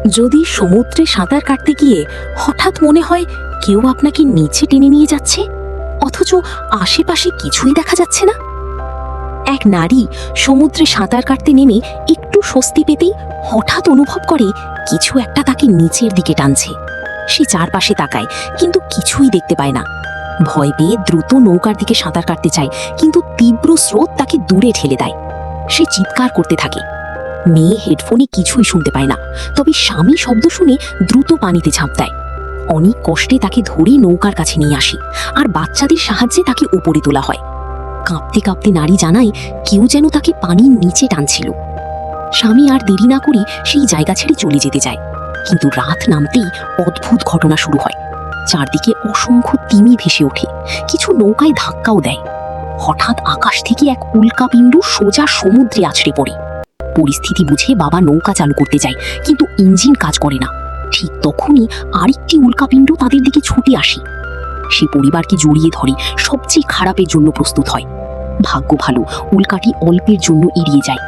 যদি সমুদ্রে সাঁতার কাটতে গিয়ে হঠাৎ মনে হয় কেউ আপনাকে নিচে টেনে নিয়ে যাচ্ছে, অথচ আশেপাশে কিছুই দেখা যাচ্ছে না। এক নারী সমুদ্রে সাঁতার কাটতে নেমে একটু স্বস্তি পেতেই হঠাৎ অনুভব করে কিছু একটা তাকে নিচের দিকে টানছে। সে চারপাশে তাকায়, কিন্তু কিছুই দেখতে পায় না। ভয় পেয়ে দ্রুত নৌকার দিকে সাঁতার কাটতে চায়, কিন্তু তীব্র স্রোত তাকে দূরে ঠেলে দেয়। সে চিৎকার করতে থাকে। মেয়ে হেডফোনে কিছুই শুনতে পায় না, তবে স্বামী শব্দ শুনে দ্রুত পানিতে ঝাঁপ দেয়। অনেক কষ্টে তাকে ধরে নৌকার কাছে নিয়ে আসে, আর বাচ্চাদের সাহায্যে তাকে উপরে তোলা হয়। কাঁপতে কাঁপতে নারী জানায় কেউ যেন তাকে পানির নিচে টানছিল। স্বামী আর দেরি না করে সেই জায়গা ছেড়ে চলে যেতে যায়, কিন্তু রাত নামতেই অদ্ভুত ঘটনা শুরু হয়। চারদিকে অসংখ্য তিমি ভেসে ওঠে, কিছু নৌকায় ধাক্কাও দেয়। হঠাৎ আকাশ থেকে এক উল্কাপিণ্ড সোজা সমুদ্রে আছড়ে পড়ে। পরিস্থিতি বুঝে বাবা নৌকা চালু করতে যায়, কিন্তু ইঞ্জিন কাজ করে না। ঠিক তখনই আরেকটি উল্কাপিণ্ড তাদের দিকে ছুটে আসে। সে পরিবারকে জড়িয়ে ধরে সবচেয়ে খারাপের জন্য প্রস্তুত হয়। ভাগ্য ভালো, উল্কাটি অল্পের জন্য এড়িয়ে যায়।